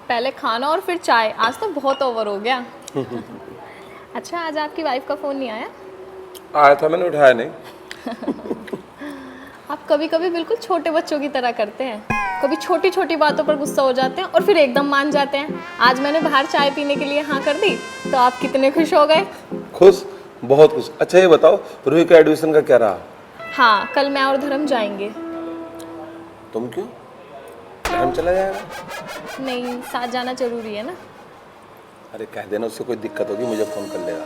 पहले खाना और फिर चाय, आज तो बहुत ओवर हो गया। अच्छा, आज आपकी वाइफ का फ़ोन नहीं आया? आया था, मैंने उठाया नहीं। आप कभी कभी बिल्कुल छोटे बच्चों की तरह करते हैं। कभी छोटी छोटी बातों पर गुस्सा हो जाते हैं और फिर एकदम मान जाते हैं। आज मैंने बाहर चाय पीने के लिए हाँ कर दी तो आप कितने खुश हो गए। खुश, बहुत खुश। अच्छा ये बताओ, रूही का एडमिशन का क्या रहा? हाँ, कल मैं और धर्म जाएंगे। तुम क्यों? धर्म चला जाएगा? नहीं, साथ जाना जरूरी है ना। अरे कह देना, उससे कोई दिक्कत होगी मुझे फोन कर लेगा।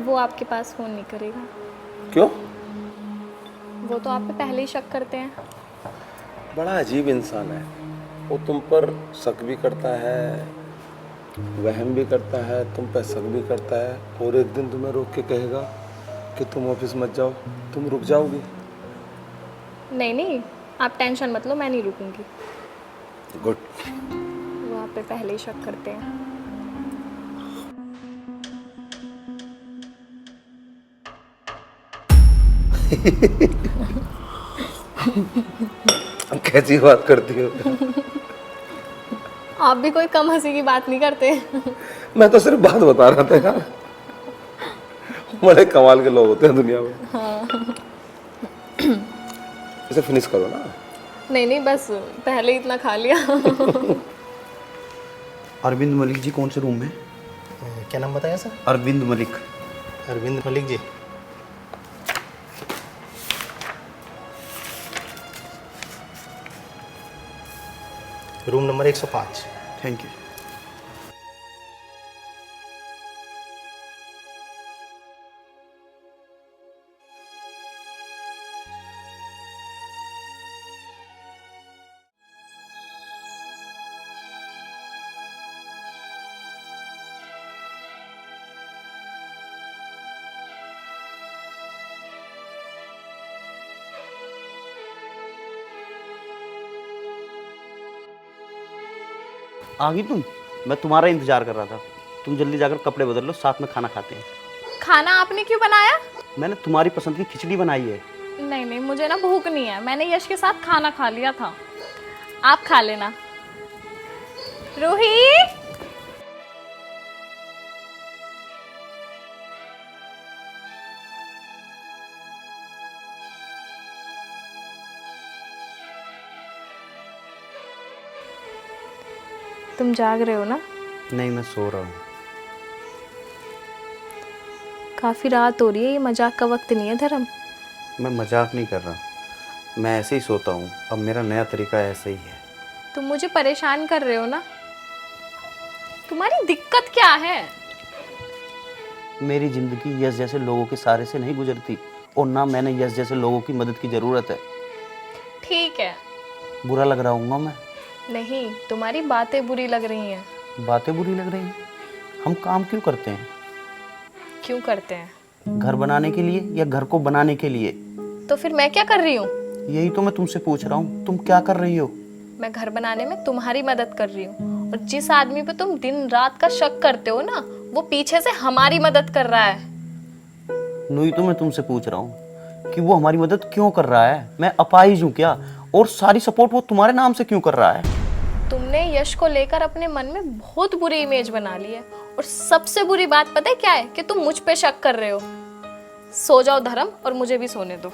वो आपके पास फ़ोन नहीं करेगा। क्यों? वो तो आप पे पहले ही शक करते हैं। बड़ा अजीब इंसान है वो। तुम पर शक भी करता है, वहम भी करता है, तुम पर शक भी करता है, और एक दिन तुम्हें रोक के कहेगा कि तुम ऑफिस मत जाओ। तुम रुक जाओगी? नहीं नहीं, आप टेंशन मत लो, मैं नहीं रुकूंगी। गुड। वो आप पे पहले ही शक करते हैं। कैसी बात करती हो? आप भी कोई कम हंसी की बात नहीं करते। मैं तो सिर्फ बात बता रहा था यार। बड़े कमाल के लोग होते हैं दुनिया में। इसे फिनिश करो ना। नहीं नहीं, बस पहले ही इतना खा लिया। अरविंद मलिक जी कौन से रूम में? क्या नाम बताया sir? Arvind Malik. Arvind Malik ji. Room number 105। Thank you. आ गई तुम? मैं तुम्हारा इंतजार कर रहा था। तुम जल्दी जाकर कपड़े बदल लो, साथ में खाना खाते हैं। खाना आपने क्यों बनाया? मैंने तुम्हारी पसंद की खिचड़ी बनाई है। नहीं नहीं, मुझे ना भूख नहीं है, मैंने यश के साथ खाना खा लिया था। आप खा लेना। रूही, तुम जाग रहे हो ना? नहीं, मैं सो रहा हूँ। काफी रात हो रही है, ये मजाक का वक्त नहीं है धर्म। मैं मजाक नहीं कर रहा, मैं ऐसे ही सोता हूँ। अब मेरा नया तरीका ऐसे ही है। तुम मुझे परेशान कर रहे हो ना। तुम्हारी दिक्कत क्या है? मेरी जिंदगी यश जैसे लोगों के सहारे से नहीं गुजरती, और ना मैंने यश जैसे लोगों की मदद की जरूरत है। ठीक है। बुरा लग रहा हूँ मैं? नहीं, तुम्हारी बातें बुरी लग रही हैं। बातें बुरी लग रही हैं? हम काम क्यों करते हैं? क्यों करते हैं? घर बनाने के लिए या घर को बनाने के लिए? तो फिर मैं क्या कर रही हूँ? यही तो मैं तुमसे पूछ रहा हूँ, तुम क्या कर रही हो? मैं घर बनाने में तुम्हारी मदद कर रही हूँ, और जिस आदमी पे तुम दिन रात का शक करते हो ना, वो पीछे से हमारी मदद कर रहा है। नूही, तो मैं तुमसे पूछ रहा हूँ कि वो हमारी मदद क्यों कर रहा है? मैं अपाहिज हूँ क्या? और सारी सपोर्ट वो तुम्हारे नाम से क्यों कर रहा है? तुमने यश को लेकर अपने मन में बहुत बुरी इमेज बना ली है, और सबसे बुरी बात पता है क्या है? कि तुम मुझ पे शक कर रहे हो। सो जाओ धर्म, और मुझे भी सोने दो।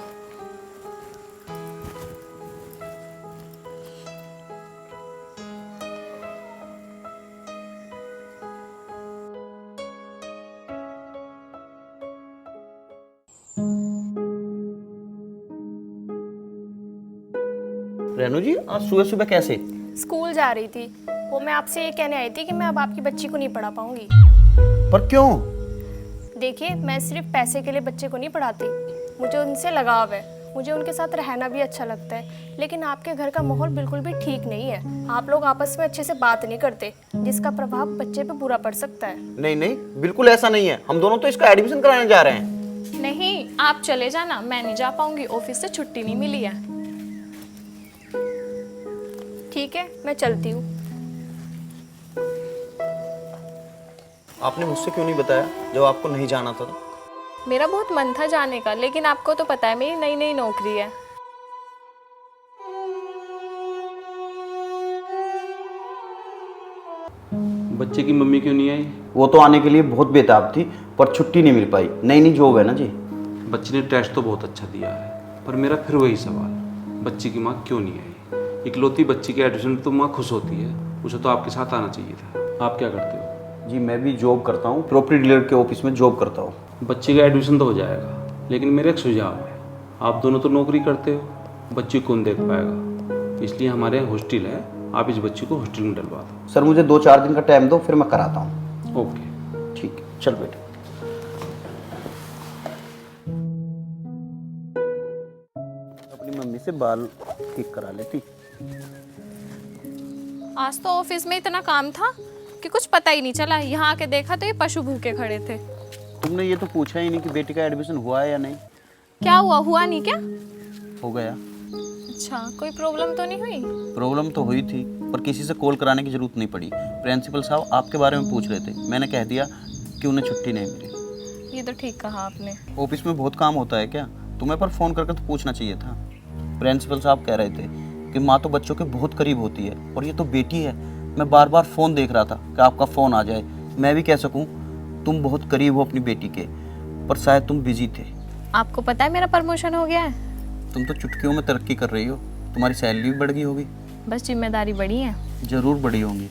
रेनू जी, आज सुबह सुबह कैसे? स्कूल जा रही थी। वो मैं आपसे ये कहने आई थी कि मैं अब आपकी बच्ची को नहीं पढ़ा पाऊंगी। पर क्यों? देखिए, मैं सिर्फ पैसे के लिए बच्चे को नहीं पढ़ाती, मुझे उनसे लगाव है, मुझे उनके साथ रहना भी अच्छा लगता है। लेकिन आपके घर का माहौल बिल्कुल भी ठीक नहीं है। आप लोग आपस में अच्छे से बात नहीं करते, जिसका प्रभाव बच्चे पे बुरा पड़ सकता है। नहीं नहीं, बिल्कुल ऐसा नहीं है। हम दोनों तो इसका एडमिशन कराने जा रहे हैं। नहीं, आप चले जाना, मैं नहीं जा पाऊंगी, ऑफिस से छुट्टी नहीं मिली है। ठीक है, मैं चलती हूँ। आपने मुझसे क्यों नहीं बताया जब आपको नहीं जाना था? मेरा बहुत मन था जाने का, लेकिन आपको तो पता है मेरी नई नई नौकरी है। बच्चे की मम्मी क्यों नहीं आई? वो तो आने के लिए बहुत बेताब थी, पर छुट्टी नहीं मिल पाई। नई नई जॉब है ना जी। बच्चे ने टेस्ट तो बहुत अच्छा दिया है, पर मेरा फिर वही सवाल, बच्ची की माँ क्यों नहीं आई? इकलौती बच्ची के एडमिशन पर तो माँ खुश होती है, उसे तो आपके साथ आना चाहिए था। आप क्या करते हो? जी मैं भी जॉब करता हूँ, प्रॉपर्टी डीलर के ऑफिस में जॉब करता हूँ। बच्चे का एडमिशन तो हो जाएगा, लेकिन मेरा एक सुझाव है, आप दोनों तो नौकरी करते हो, बच्ची कौन देख पाएगा? इसलिए हमारे यहाँ हॉस्टल है, आप इस बच्ची को हॉस्टल में डलवा दो। सर मुझे 2-4 दिन का टाइम दो, फिर मैं कराता हूँ। ओके। ठीक है, चल बेटे। अपनी मम्मी से बाल ठीक करा लेती। आज तो ऑफिस में इतना काम था कि कुछ पता ही नहीं चला। यहाँ आके देखा तो ये पशु भूखे खड़े थे। तुमने ये तो पूछा ही नहीं कि बेटी का एडमिशन हुआ है या नहीं। क्या हुआ? हुआ नहीं क्या? हो गया। अच्छा, कोई प्रॉब्लम तो नहीं हुई? प्रॉब्लम तो हुई थी, पर किसी से कॉल कराने की जरूरत नहीं पड़ी। प्रिंसिपल साहब आपके बारे में पूछ रहे थे, मैंने कह दिया कि उन्हें छुट्टी नहीं मिली। ये तो ठीक कहा आपने। ऑफिस में बहुत काम होता है क्या? तुम्हें पर फ़ोन करके तो पूछना चाहिए था। प्रिंसिपल साहब कह रहे थे कि माँ तो बच्चों के बहुत करीब होती है, और ये तो बेटी है। मैं बार बार फ़ोन देख रहा था कि आपका फ़ोन आ जाए, मैं भी कह सकूँ तुम बहुत करीब हो अपनी बेटी के, पर शायद तुम बिजी थे। आपको पता है मेरा प्रमोशन हो गया है? तुम तो चुटकियों में तरक्की कर रही हो, तुम्हारी सैलरी भी बढ़ गई होगी। बस जिम्मेदारी बढ़ी है। ज़रूर बढ़ी होंगी।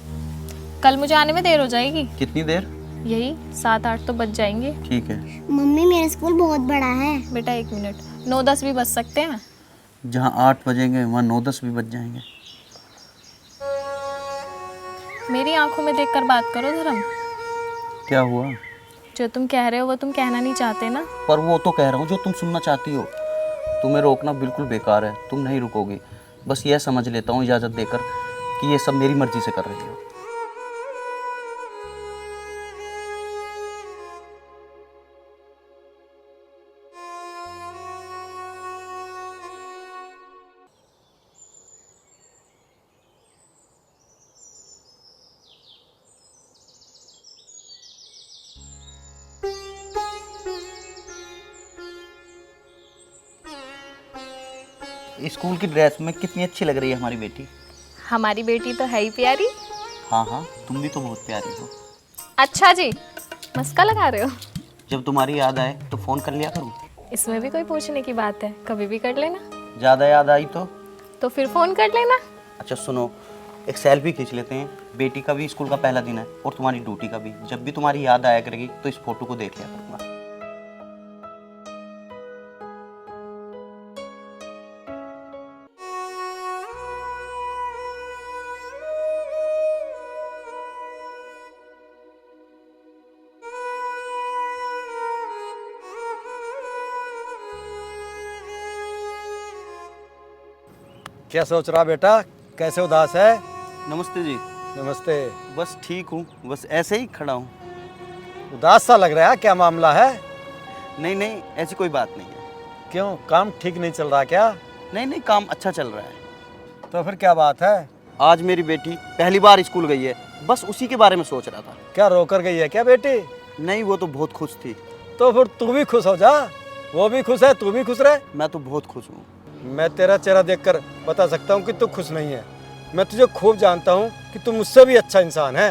कल मुझे आने में देर हो जाएगी। कितनी देर? यही 7-8 तो बज जाएंगे। ठीक है। मम्मी मेरा स्कूल बहुत बड़ा है। बेटा 1 मिनट, 9-10 भी बज सकते हैं। जहाँ 8 बजेंगे वहाँ 9-10 भी बज जाएंगे। मेरी आंखों में देखकर बात करो धर्म। क्या हुआ? जो तुम कह रहे हो वो तुम कहना नहीं चाहते ना। पर वो तो कह रहा हूँ जो तुम सुनना चाहती हो। तुम्हें रोकना बिल्कुल बेकार है, तुम नहीं रुकोगी। बस यह समझ लेता हूँ इजाज़त देकर कि ये सब मेरी मर्जी से कर रही हो। स्कूल की ड्रेस में कितनी अच्छी लग रही है हमारी बेटी। हमारी बेटी तो है ही प्यारी। हाँ हाँ, तुम भी तो बहुत प्यारी हो। अच्छा जी, मस्का लगा रहे हो? जब तुम्हारी याद आए तो फ़ोन कर लिया करूँ। इसमें भी कोई पूछने की बात है? कभी भी कर लेना। ज़्यादा याद आई तो फिर फ़ोन कर लेना। अच्छा सुनो, एक सेल्फी खींच लेते हैं। बेटी का भी स्कूल का पहला दिन है और तुम्हारी ड्यूटी का भी। जब भी तुम्हारी याद आया करेगी तो इस फोटो को देख लिया करूँगा। क्या सोच रहा बेटा? कैसे उदास है? नमस्ते जी। नमस्ते। बस ठीक हूँ, बस ऐसे ही खड़ा हूँ। उदास सा लग रहा है, क्या मामला है? नहीं नहीं, ऐसी कोई बात नहीं है। क्यों, काम ठीक नहीं चल रहा क्या? नहीं नहीं, काम अच्छा चल रहा है। तो फिर क्या बात है? आज मेरी बेटी पहली बार स्कूल गई है, बस उसी के बारे में सोच रहा था। क्या रोकर गई है क्या बेटी? नहीं, वो तो बहुत खुश थी। तो फिर तू भी खुश हो जा। वो भी खुश है, तू भी खुश रहे। मैं तो बहुत खुश हूँ। मैं तेरा चेहरा देखकर बता सकता हूँ कि तू खुश नहीं है। मैं तुझे खूब जानता हूँ कि तू मुझसे भी अच्छा इंसान है।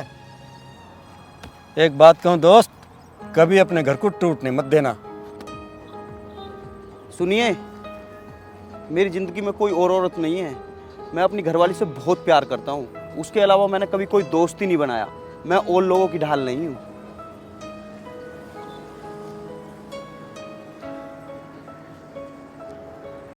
एक बात कहूँ दोस्त, कभी अपने घर को टूटने मत देना। सुनिए, मेरी ज़िंदगी में कोई और औरत नहीं है। मैं अपनी घरवाली से बहुत प्यार करता हूँ। उसके अलावा मैंने कभी कोई दोस्त ही नहीं बनाया। मैं और लोगों की ढाल नहीं हूँ।